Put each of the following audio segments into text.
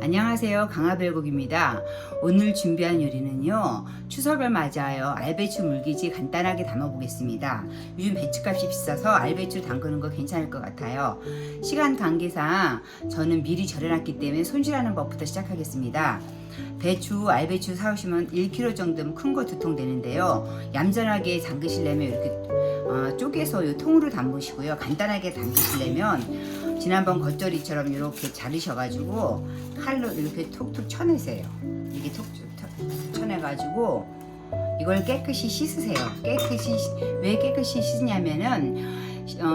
안녕하세요, 강화별곡입니다. 오늘 준비한 요리는요, 추석을 맞아요 알배추 물기지 간단하게 담아 보겠습니다. 요즘 배추값이 비싸서 알배추 담그는 거 괜찮을 것 같아요. 시간 관계상 저는 미리 절여놨기 때문에 손질하는 법부터 시작하겠습니다. 알배추 사오시면 1kg 정도면 큰 거 2통 되는데요. 얌전하게 담그시려면 이렇게 쪼개서 이 통으로 담그시고요. 간단하게 담그시려면 지난번 겉절이처럼 이렇게 자르셔가지고 칼로 이렇게 톡톡 쳐내세요. 이게 톡톡 쳐내가지고 이걸 깨끗이 씻으세요. 왜 깨끗이 씻으냐면은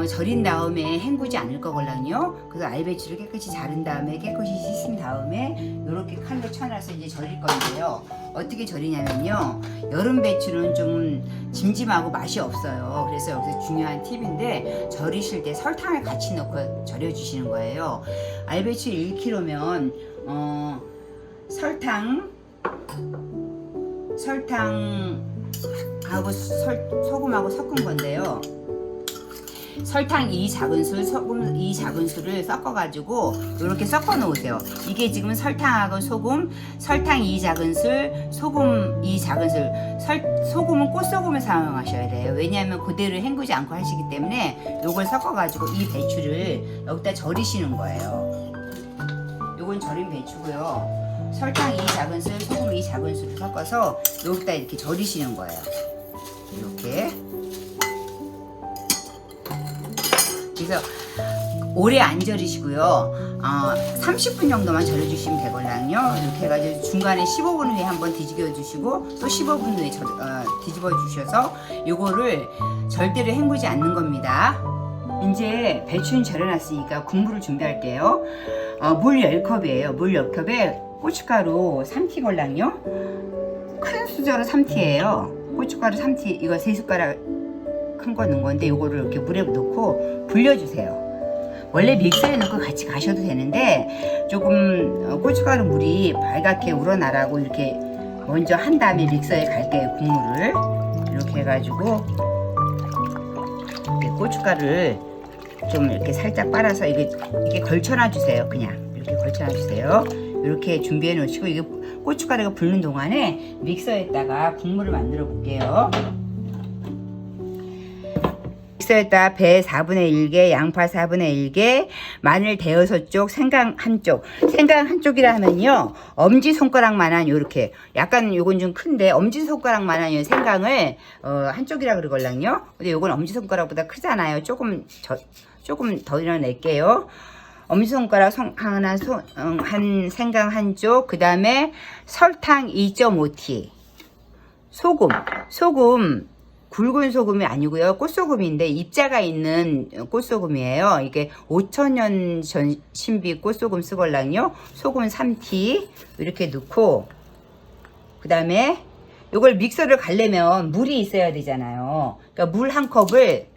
절인 다음에 헹구지 않을 거걸랑요. 그래서 알배추를 깨끗이 자른 다음에 깨끗이 씻은 다음에 이렇게 칼로 쳐놔서 이제 절일 건데요. 어떻게 절이냐면요, 여름 배추는 좀 짐짐하고 맛이 없어요. 그래서 여기서 중요한 팁인데, 절이실 때 설탕을 같이 넣고 절여 주시는 거예요. 알배추 1kg면 설탕하고 소금하고 섞은 건데요. 설탕 2작은술, 소금 2작은술을 섞어가지고 이렇게 섞어 놓으세요. 이게 지금 설탕하고 소금, 설탕 2작은술, 소금 2작은술. 소금은 꽃소금을 사용하셔야 돼요. 왜냐하면 그대로 헹구지 않고 하시기 때문에 요걸 섞어가지고 이 배추를 여기다 절이시는 거예요. 요건 절인 배추고요. 설탕 2작은술, 소금 2작은술을 섞어서 여기다 이렇게 절이시는 거예요. 이렇게. 그래서 오래 안 절이시고요. 30분 정도만 절여주시면 되걸랑요. 이렇게 해가지고 중간에 15분 후에 한번 뒤집어 주시고 또 15분 후에 뒤집어 주셔서 요거를 절대로 헹구지 않는 겁니다. 이제 배추는 절여놨으니까 국물을 준비할게요. 물 10컵이에요. 물 10컵에 고춧가루 3티 걸랑요. 큰 수저로 3티예요. 고춧가루 3티, 이거 3숟가락 큰 거 넣은 건데 요거를 이렇게 물에 넣고 불려주세요. 원래 믹서에 넣고 같이 가셔도 되는데 조금 고춧가루 물이 빨갛게 우러나라고 이렇게 먼저 한 다음에 믹서에 갈게요. 국물을 이렇게 해가지고 이렇게 고춧가루를 좀 이렇게 살짝 빨아서 이게 걸쳐놔 주세요. 그냥 이렇게 걸쳐놔 주세요. 이렇게 준비해 놓으시고, 이게 고춧가루가 불는 동안에 믹서에다가 국물을 만들어 볼게요. 믹서에다 배 4분의 1개, 양파 4분의 1개, 마늘 대여섯 쪽, 생강 한쪽. 생강 한쪽이라 하면요, 엄지손가락만한 요렇게, 약간 요건 좀 큰데 엄지손가락만한 요 생강을 한쪽이라 그러걸랑요. 근데 요건 엄지손가락보다 크잖아요. 조금 더 낼게요. 엄지손가락 한 생강 한쪽, 그 다음에 설탕 2.5T, 소금 굵은 소금이 아니고요, 꽃소금인데 입자가 있는 꽃소금이에요. 이게 5,000년 전 신비 꽃소금 쓰걸랑요. 소금 3T 이렇게 넣고, 그 다음에 이걸 믹서를 갈려면 물이 있어야 되잖아요. 그러니까 물 한 컵을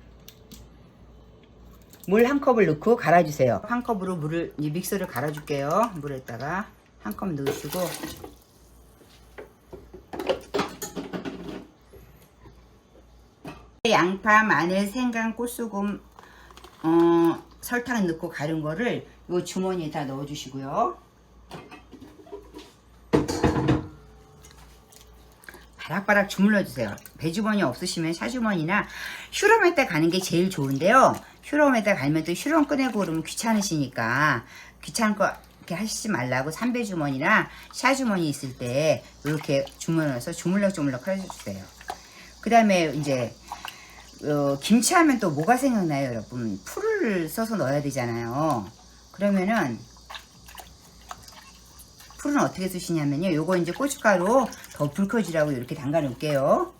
넣고 갈아주세요. 한 컵으로 물을 이제 믹서를 갈아줄게요. 물에다가 한 컵 넣으시고, 양파, 마늘, 생강, 꽃소금, 설탕 넣고 갈은 거를 이 주머니에다 넣어주시고요. 바락바락 주물러 주세요. 배주머니 없으시면 샤주머니나 휴롬에다 가는 게 제일 좋은데요. 휴롬에다 갈면 또 휴롬 꺼내고 그러면 귀찮으시니까 귀찮고 이렇게 하시지 말라고 삼배주머니나 샤주머니 있을 때 이렇게 주물러서 주물럭주물럭 해주세요. 그 다음에 이제 김치하면 또 뭐가 생각나요, 여러분? 풀을 써서 넣어야 되잖아요. 그러면은 풀은 어떻게 쓰시냐면요, 요거 이제 고춧가루 더 불 커지라고 이렇게 담가 놓을게요.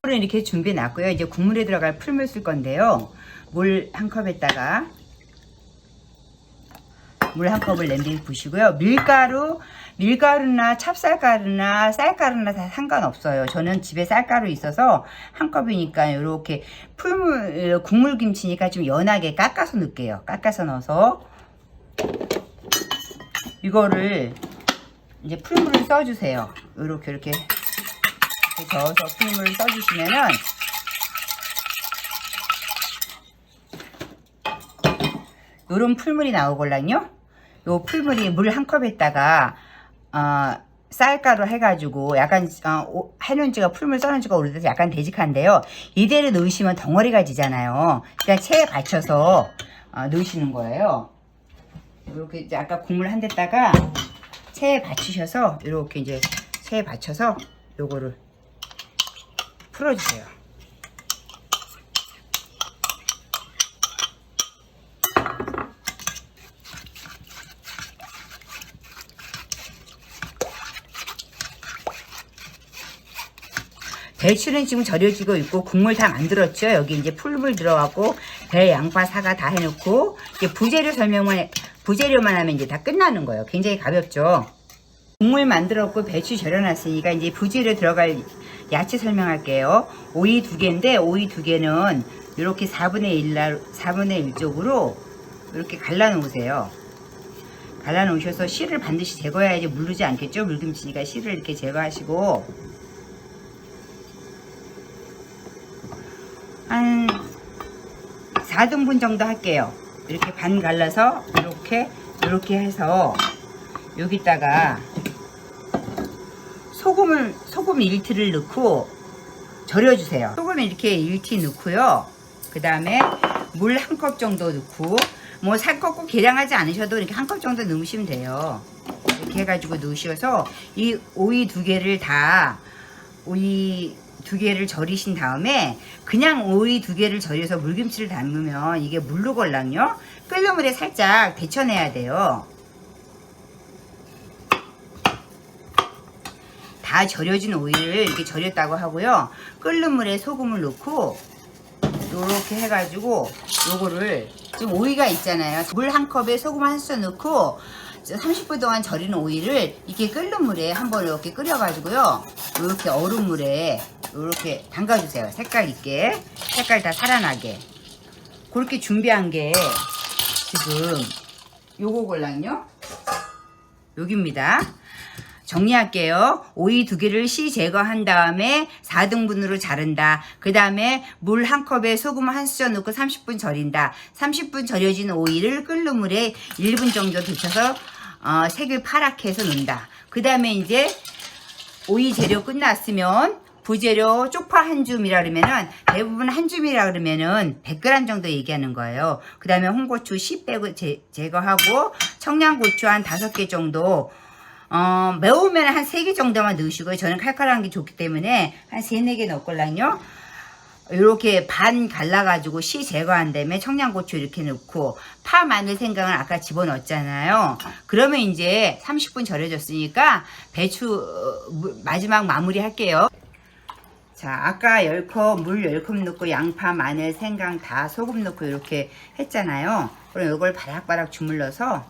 풀은 이렇게 준비해 놨고요. 이제 국물에 들어갈 풀물 쓸 건데요. 물 한 컵에다가 물 한 컵을 냄비에 부시고요. 밀가루나 찹쌀가루나 쌀가루나 다 상관없어요. 저는 집에 쌀가루 있어서 한 컵이니까 이렇게 국물김치니까 좀 연하게 깎아서 넣을게요. 깎아서 넣어서 이거를 이제 풀물을 써주세요. 이렇게 저어서 풀물을 써주시면은 요런 풀물이 나오걸랑요. 요 풀물이 물 한 컵에다가 쌀가루 해가지고 약간 해놓은 지가 풀물 써놓은 지가 오래돼서 약간 되직한데요. 이대로 넣으시면 덩어리가 지잖아요. 그냥 체에 받쳐서 넣으시는 거예요. 이렇게 이제 아까 국물 한 데다가 체에 받치셔서 이렇게 이제 체에 받쳐서 요거를 풀어주세요. 배추는 지금 절여지고 있고 국물 다 만들었죠. 여기 이제 풀물 들어가고 배, 양파, 사과 다 해놓고 이제 부재료만 하면 이제 다 끝나는 거예요. 굉장히 가볍죠. 국물 만들었고 배추 절여놨으니까 이제 부재료 들어갈 야채 설명할게요. 오이 2개인데 오이 2개는 이렇게 4분의 1 쪽으로 이렇게 갈라 놓으세요. 갈라 놓으셔서 씨를 반드시 제거해야지 물르지 않겠죠. 물김치니까 씨를 이렇게 제거하시고 한 4등분 정도 할게요. 이렇게 반 갈라서 이렇게 해서 여기다가 소금 1티를 넣고 절여주세요. 소금 이렇게 1티 넣고요. 그 다음에 물 1컵 정도 넣고 뭐 3컵 꼭 계량하지 않으셔도 이렇게 1컵 정도 넣으시면 돼요. 이렇게 해가지고 넣으셔서 이 오이 2개를 절이신 다음에 그냥 오이 2개를 절여서 물김치를 담그면 이게 물르걸랑요. 끓는 물에 살짝 데쳐내야 돼요. 다 절여진 오이를 이렇게 절였다고 하고요. 끓는 물에 소금을 넣고 이렇게 해가지고 요거를 지금 오이가 있잖아요. 물 1컵에 소금 1숟 넣고 30분 동안 절인 오이를 이렇게 끓는 물에 한번 이렇게 끓여가지고요. 이렇게 얼음물에 이렇게 담가주세요. 색깔 있게. 색깔 다 살아나게. 그렇게 준비한 게 지금 요거걸랑요. 여기입니다. 정리할게요. 오이 2개를 씨 제거한 다음에 4등분으로 자른다. 그 다음에 물 1컵에 소금 1숟 넣고 30분 절인다. 30분 절여진 오이를 끓는 물에 1분 정도 데쳐서 색을 파랗게 해서 넣는다. 그 다음에 이제 오이 재료 끝났으면 부재료 쪽파 한 줌이라 그러면은 대부분 한 줌이라 그러면은 100g 정도 얘기하는 거예요. 그 다음에 홍고추 씨 빼고 제거하고 청양고추 한 5개 정도 매우면 한 3개 정도만 넣으시고요. 저는 칼칼한 게 좋기 때문에 한 3, 4개 넣을걸랑요. 이렇게 반 갈라가지고 씨 제거한 다음에 청양고추 이렇게 넣고 파, 마늘, 생강을 아까 집어넣었잖아요. 그러면 이제 30분 절여졌으니까 배추 마지막 마무리 할게요. 자, 아까 10컵, 물 10컵 넣고 양파, 마늘, 생강 다 소금 넣고 이렇게 했잖아요. 그럼 이걸 바락바락 주물러서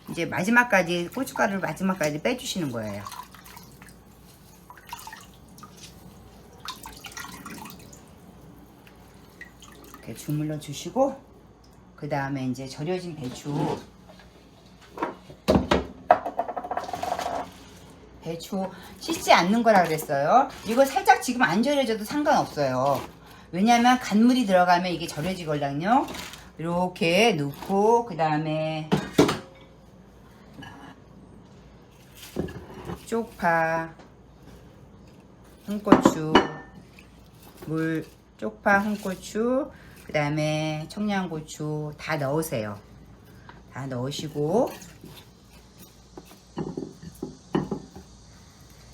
이제 마지막까지 고춧가루를 마지막까지 빼주시는 거예요. 이렇게 주물러 주시고 그 다음에 이제 절여진 배추 씻지 않는 거라 그랬어요. 이거 살짝 지금 안 절여져도 상관없어요. 왜냐면 간물이 들어가면 이게 절여지걸랑요. 이렇게 넣고 그 다음에 쪽파, 홍고추, 물, 쪽파, 홍고추, 그 다음에 청양고추 다 넣으세요. 다 넣으시고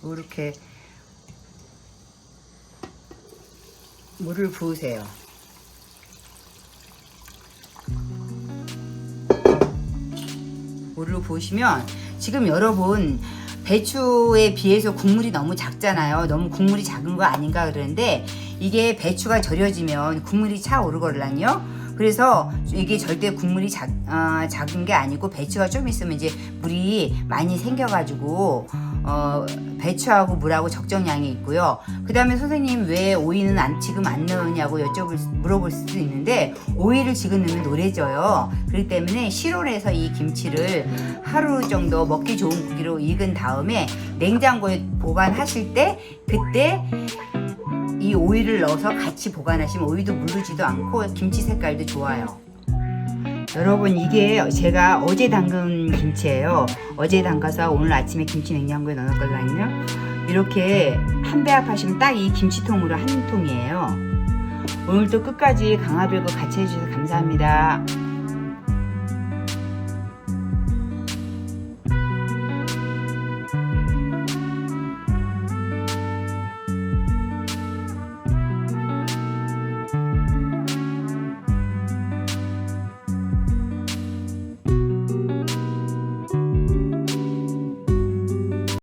이렇게 물을 부으세요. 물을 부으시면 지금 여러분 배추에 비해서 국물이 너무 작잖아요. 너무 국물이 작은 거 아닌가 그러는데 이게 배추가 절여지면 국물이 차오르거든요. 그래서 이게 절대 국물이 작은 게 아니고 배추가 좀 있으면 이제 물이 많이 생겨가지고 배추하고 물하고 적정량이 있고요. 그 다음에 선생님 왜 오이는 지금 안 넣으냐고 물어볼 수도 있는데 오이를 지금 넣으면 노래져요. 그렇기 때문에 실온에서 이 김치를 하루 정도 먹기 좋은 고기로 익은 다음에 냉장고에 보관하실 때 그때 이 오이를 넣어서 같이 보관하시면 오이도 물르지도 않고 김치 색깔도 좋아요. 여러분, 이게 제가 어제 담근 김치예요. 어제 담가서 오늘 아침에 김치 냉장고에 넣어놨거든요. 이렇게 한 배합 하시면 딱 이 김치통으로 한 통이에요. 오늘도 끝까지 강화별거 같이 해주셔서 감사합니다.